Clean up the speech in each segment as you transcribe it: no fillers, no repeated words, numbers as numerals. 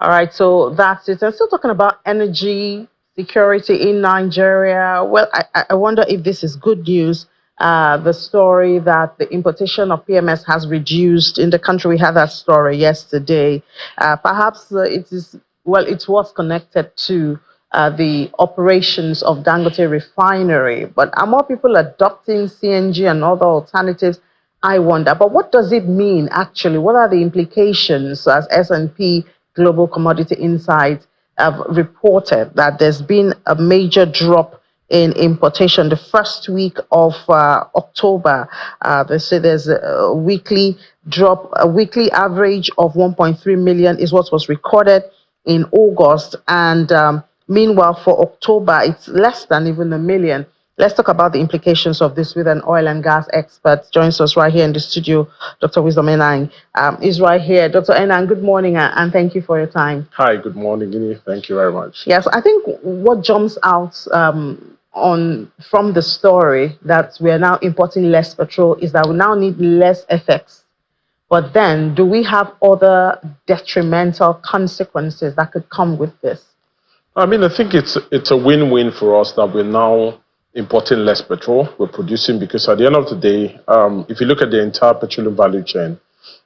All right, so that's it. I'm still talking about energy security in Nigeria. Well, I wonder if this is good news. The story that the importation of PMS has reduced in the country. We had that story yesterday. Perhaps it is, well, it was connected to the operations of Dangote refinery. But are more people adopting CNG and other alternatives? I wonder. But what does it mean actually? What are the implications as S&P Global Commodity Insights have reported that there's been a major drop in importation the first week of October? They say there's a weekly drop, a weekly average of 1.3 million is what was recorded in August. And meanwhile, for October, it's less than even a million. Let's talk about the implications of this with an oil and gas expert. Joins us right here in the studio. Dr. Wisdom Enang is right here. Dr. Enang, good morning and thank you for your time. Hi, good morning, Guinea. Thank you very much. Yes, I think what jumps out from the story that we are now importing less petrol is that we now need less FX. But then, do we have other detrimental consequences that could come with this? I mean, I think it's a win-win for us that we're now importing less petrol. We're producing because at the end of the day, if you look at the entire petroleum value chain,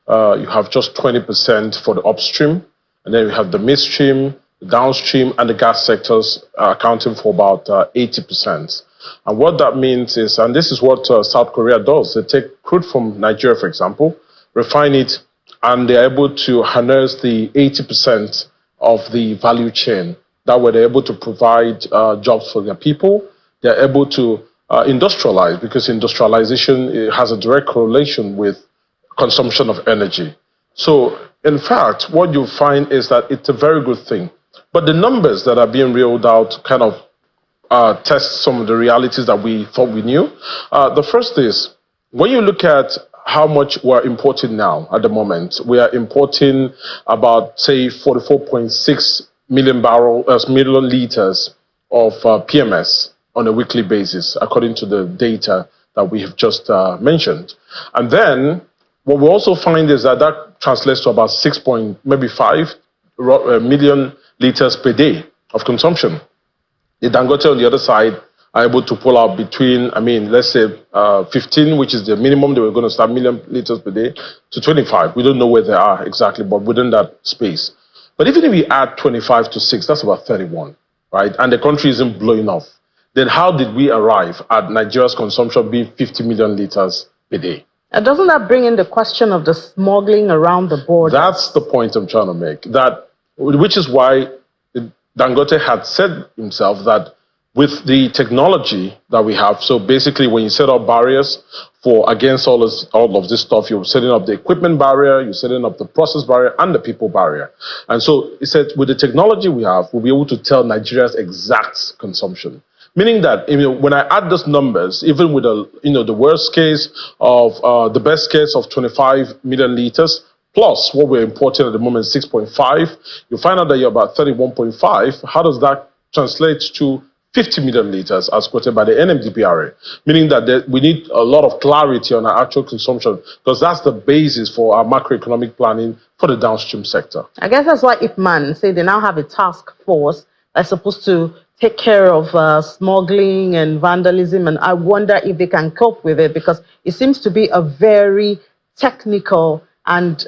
you have just 20% for the upstream, and then you have the midstream, the downstream, and the gas sectors accounting for about 80%. And what that means is, and this is what South Korea does, they take crude from Nigeria, for example, refine it, and they're able to harness the 80% of the value chain. That way they're able to provide jobs for their people. They're able to industrialize, because industrialization has a direct correlation with consumption of energy. So, in fact, what you find is that it's a very good thing. But the numbers that are being reeled out kind of test some of the realities that we thought we knew. The first is, when you look at how much we're importing now at the moment, we are importing about, say, 44.6 million liters of PMS on a weekly basis, according to the data that we have just mentioned. And then what we also find is that that translates to about 6.5 million liters per day of consumption. The Dangote on the other side are able to pull out between, let's say 15, which is the minimum they were going to start, million liters per day, to 25. We don't know where they are exactly, but within that space. But even if we add 25 to 6, that's about 31, right? And the country isn't blowing off. Then how did we arrive at Nigeria's consumption being 50 million liters per day? Doesn't that bring in the question of the smuggling around the border? That's the point I'm trying to make. Which is why Dangote had said himself that with the technology that we have, so basically when you set up barriers against all of this stuff, you're setting up the equipment barrier, you're setting up the process barrier, and the people barrier. And so he said, with the technology we have, we'll be able to tell Nigeria's exact consumption. Meaning that when I add those numbers, even with the worst case of the best case of 25 million liters, plus what we're importing at the moment, 6.5, you find out that you're about 31.5. How does that translate to 50 million liters as quoted by the NMDPRA? Meaning that we need a lot of clarity on our actual consumption, because that's the basis for our macroeconomic planning for the downstream sector. I guess that's why IPMAN say they now have a task force that's supposed to take care of smuggling and vandalism, and I wonder if they can cope with it, because it seems to be a very technical and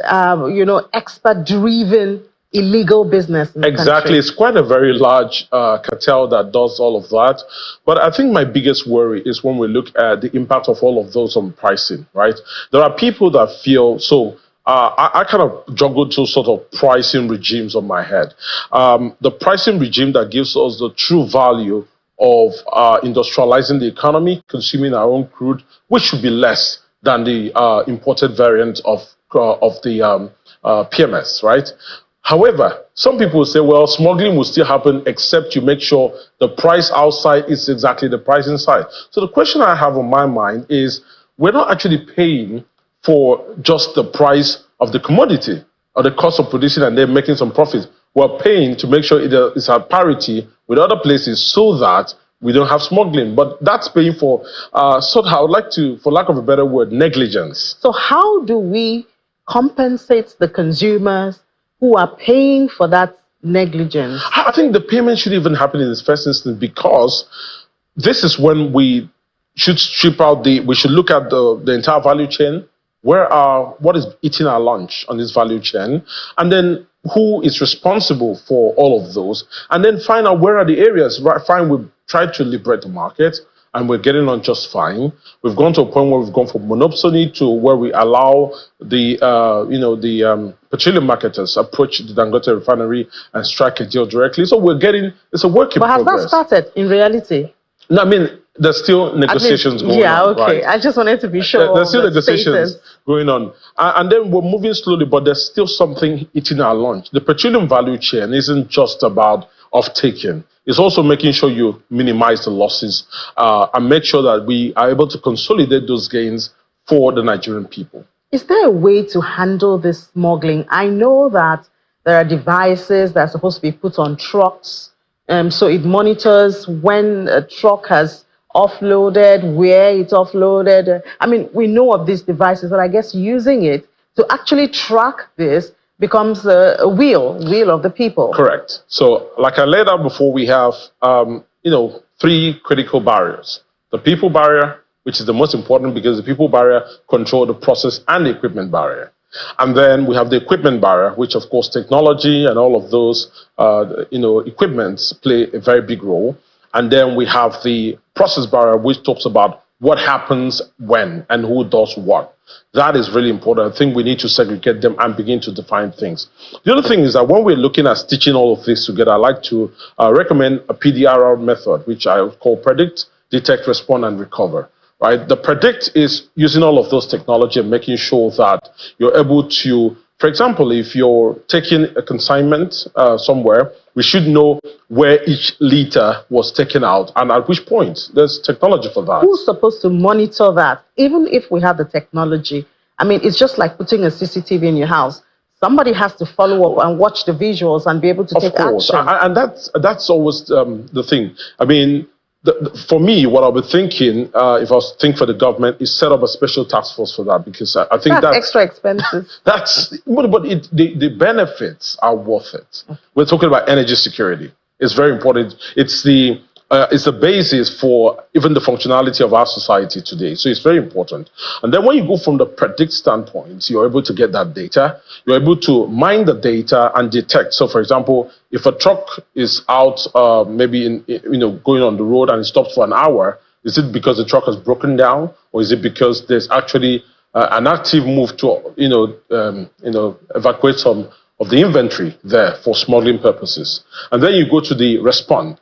expert-driven illegal business in the Exactly. country. It's quite a very large cartel that does all of that. But I think my biggest worry is when we look at the impact of all of those on pricing, right? There are people that feel so. I kind of juggle two sort of pricing regimes on my head. The pricing regime that gives us the true value of industrializing the economy, consuming our own crude, which should be less than the imported variant of the PMS, right? However, some people say, well, smuggling will still happen except you make sure the price outside is exactly the price inside. So the question I have on my mind is, we're not actually paying for just the price of the commodity or the cost of producing and then making some profits. We're paying to make sure it's at parity with other places so that we don't have smuggling. But that's paying for I would like to, for lack of a better word, negligence. So how do we compensate the consumers who are paying for that negligence? I think the payment should even happen in this first instance, because this is when we should strip out we should look at the entire value chain. What is eating our lunch on this value chain, and then who is responsible for all of those, and then find out where are the areas. Right, fine, we've tried to liberate the market, and we're getting on just fine. We've gone to a point where we've gone from monopoly to where we allow the petroleum marketers approach the Dangote refinery and strike a deal directly. So it's a work in progress. But has that started in reality? No, I mean, there's still negotiations going on. Yeah, okay. Right? I just wanted to be sure. There's still negotiations going on. And then we're moving slowly, but there's still something eating our lunch. The petroleum value chain isn't just about off-taking. It's also making sure you minimize the losses and make sure that we are able to consolidate those gains for the Nigerian people. Is there a way to handle this smuggling? I know that there are devices that are supposed to be put on trucks. So it monitors when a truck has offloaded, where it's offloaded. I mean, we know of these devices, but I guess using it to actually track this becomes a wheel of the people. Correct. So like I laid out before, we have, three critical barriers. The people barrier, which is the most important because the people barrier control the process and the equipment barrier. And then we have the equipment barrier, which of course technology and all of those, equipments play a very big role. And then we have the process barrier, which talks about what happens when and who does what. That is really important. I think we need to segregate them and begin to define things. The other thing is that when we're looking at stitching all of this together, I like to recommend a PDRR method, which I call predict, detect, respond, and recover. Right? The predict is using all of those technology and making sure that you're able to, for example, if you're taking a consignment somewhere, we should know where each liter was taken out and at which point. There's technology for that. Who's supposed to monitor that? Even if we have the technology, I mean, it's just like putting a CCTV in your house. Somebody has to follow up and watch the visuals and be able to take action. And that's always the thing. I mean, for me, what I'll be thinking, if I was thinking for the government, is set up a special task force for that, because I think that's extra expenses. But the benefits are worth it. We're talking about energy security. It's very important. It's the basis for even the functionality of our society today. So it's very important. And then when you go from the predict standpoint, you're able to get that data. You're able to mine the data and detect. So, for example, if a truck is out, maybe going on the road and it stops for an hour, is it because the truck has broken down, or is it because there's actually an active move to evacuate some of the inventory there for smuggling purposes? And then you go to the respond.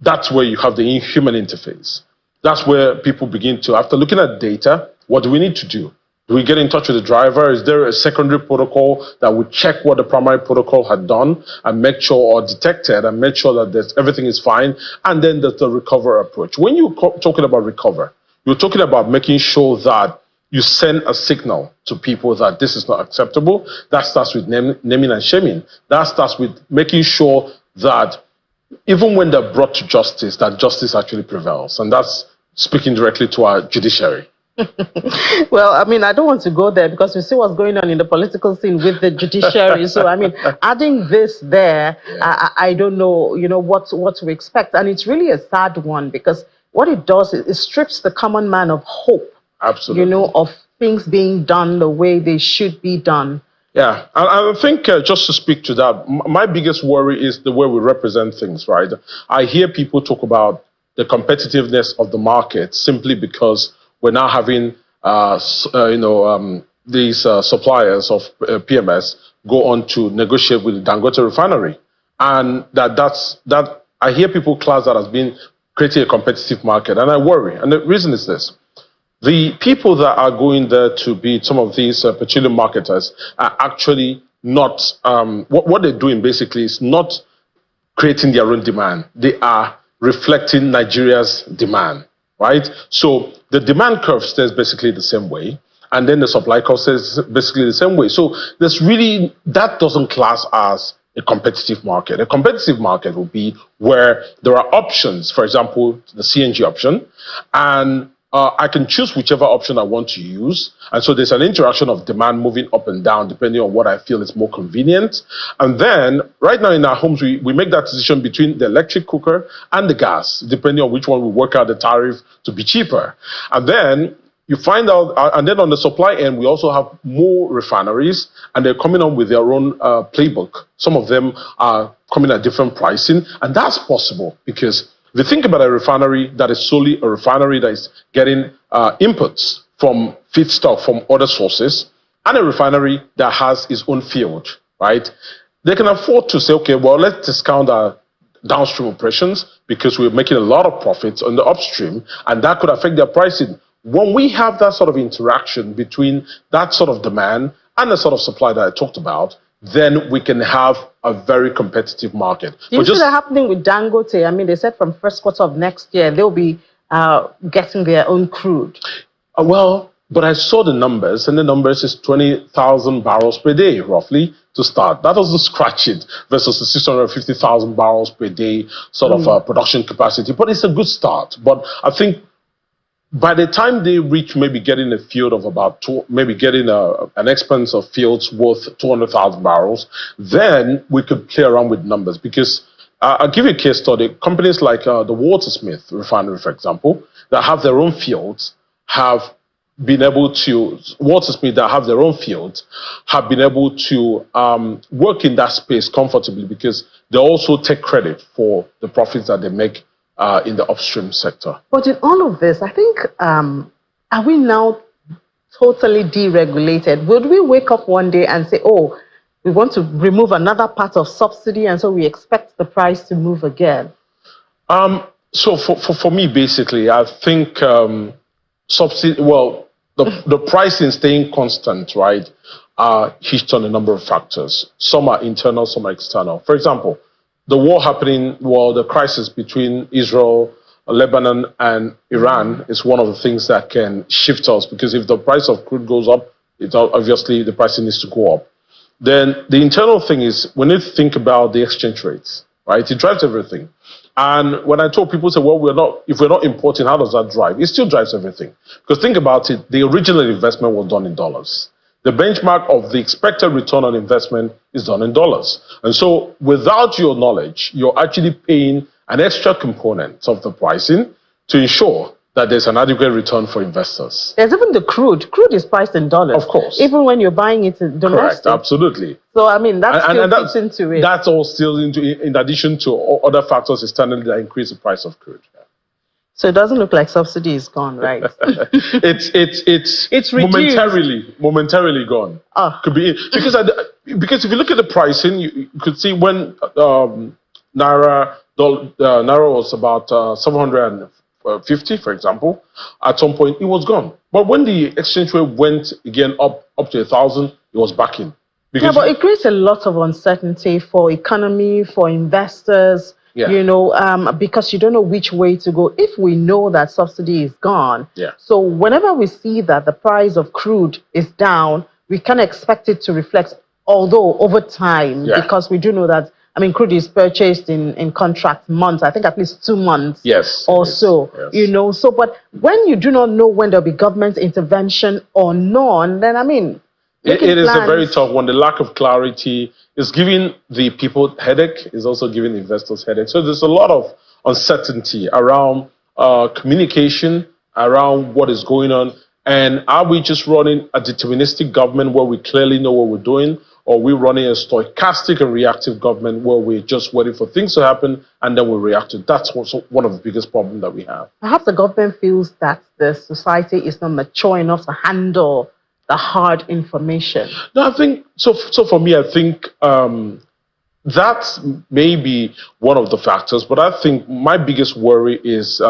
That's where you have the human interface. That's where people begin to, after looking at data, what do we need to do? Do we get in touch with the driver? Is there a secondary protocol that would check what the primary protocol had done and make sure, or detected, and make sure that everything is fine? And then there's the recover approach. When you're talking about recover, you're talking about making sure that you send a signal to people that this is not acceptable. That starts with naming and shaming. That starts with making sure that even when they're brought to justice, that justice actually prevails. And that's speaking directly to our judiciary. Well, I mean, I don't want to go there because we see what's going on in the political scene with the judiciary. So, I mean, adding this there, yeah. I don't know, what to expect. And it's really a sad one, because what it does is it strips the common man of hope. Absolutely. Of things being done the way they should be done. Yeah, and I think just to speak to that, my biggest worry is the way we represent things, right? I hear people talk about the competitiveness of the market simply because we're now having, these suppliers of PMS go on to negotiate with the Dangote refinery. And that I hear people class that as being creating a competitive market, and I worry. And the reason is this. The people that are going there to be some of these petroleum marketers are actually not, what they're doing basically is not creating their own demand. They are reflecting Nigeria's demand, right? So the demand curve stays basically the same way, and then the supply curve stays basically the same way. So that doesn't class as a competitive market. A competitive market will be where there are options, for example, the CNG option, and I can choose whichever option I want to use. And so there's an interaction of demand moving up and down depending on what I feel is more convenient. And then right now in our homes, we make that decision between the electric cooker and the gas, depending on which one we work out the tariff to be cheaper. And then you find out, and then on the supply end, we also have more refineries, and they're coming on with their own playbook. Some of them are coming at different pricing, and that's possible because if you think about a refinery that is solely a refinery that is getting inputs from feedstock from other sources, and a refinery that has its own field, right? They can afford to say, okay, well, let's discount our downstream operations because we're making a lot of profits on the upstream, and that could affect their pricing. When we have that sort of interaction between that sort of demand and the sort of supply that I talked about, then we can have a very competitive market. Do you see that happening with Dangote? I mean, they said from first quarter of next year, they'll be getting their own crude. Well, but I saw the numbers, and the numbers is 20,000 barrels per day, roughly, to start. That doesn't scratch it versus the 650,000 barrels per day sort of production capacity. But it's a good start. But I think by the time they reach maybe getting a field of about maybe getting an expanse of fields worth 200,000 barrels, then we could play around with numbers. Because I'll give you a case study. Companies like the Watersmith refinery, for example, that have their own fields, have been able to, Watersmith that have their own fields, have been able to work in that space comfortably because they also take credit for the profits that they make in the upstream sector. But in all of this, I think, are we now totally deregulated? Would we wake up one day and say, oh, we want to remove another part of subsidy, and so we expect the price to move again? So for me, basically, I think subsidy, well, the pricing staying constant, right, are hinged on a number of factors. Some are internal, some are external. For example, the war happening, well, the crisis between Israel, Lebanon, and Iran is one of the things that can shift us, because if the price of crude goes up, obviously the pricing needs to go up. Then the internal thing is we need to think about the exchange rates, right? It drives everything. And when I talk, people say, well, if we're not importing, how does that drive? It still drives everything. Because think about it, the original investment was done in dollars. The benchmark of the expected return on investment is done in dollars. And so without your knowledge, you're actually paying an extra component of the pricing to ensure that there's an adequate return for investors. There's even the crude. Crude is priced in dollars. Of course. Even when you're buying it domestic. Correct, absolutely. So, I mean, that still fits into it. That's all still in addition to other factors externally that increase the price of crude. So it doesn't look like subsidy is gone, right? it's momentarily gone. Could be because if you look at the pricing, you could see when Naira was about 750, for example. At some point, it was gone. But when the exchange rate went again up to 1,000, it was back in. Yeah, but it creates a lot of uncertainty for economy, for investors. Yeah. You know, because you don't know which way to go. If we know that subsidy is gone, so whenever we see that the price of crude is down, we can expect it to reflect, although over time, because we do know that, I mean, crude is purchased in contract months, I think at least 2 months or so, you know. So, but when you do not know when there'll be government intervention or none, then, I mean, it is a very tough one. The lack of clarity is giving the people headache, is also giving investors headache. So there's a lot of uncertainty around communication, around what is going on. And are we just running a deterministic government where we clearly know what we're doing? Or are we running a stochastic and reactive government where we're just waiting for things to happen and then we react to it? That's one of the biggest problems that we have. Perhaps the government feels that the society is not mature enough to handle the hard information. No, I think so. For me, I think that's maybe one of the factors. But I think my biggest worry is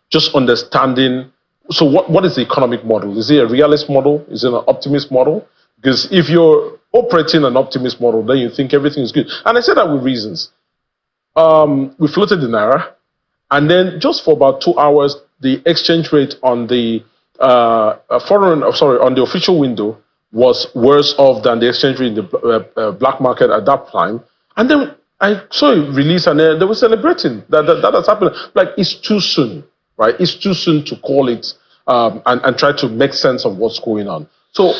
just understanding. So, what is the economic model? Is it a realist model? Is it an optimist model? Because if you're operating an optimist model, then you think everything is good. And I say that with reasons. We floated the Naira, and then just for about 2 hours, the exchange rate on the on the official window was worse off than the exchange rate in the black market at that time. And then I saw a release, and they were celebrating that has happened. Like, it's too soon, right? It's too soon to call it and try to make sense of what's going on. So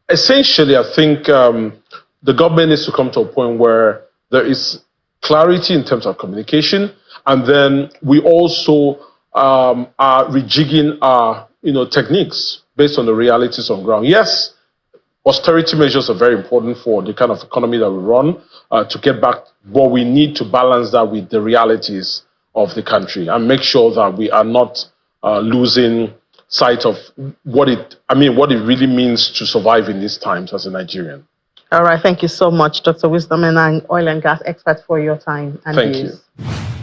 essentially, I think the government needs to come to a point where there is clarity in terms of communication, and then we also are rejigging our techniques based on the realities on ground. Yes, austerity measures are very important for the kind of economy that we run to get back, but we need to balance that with the realities of the country and make sure that we are not losing sight of what it really means to survive in these times as a Nigerian. All right. Thank you so much, Dr. Wisdom Enang, oil and gas expert, for your time and Thank views. you.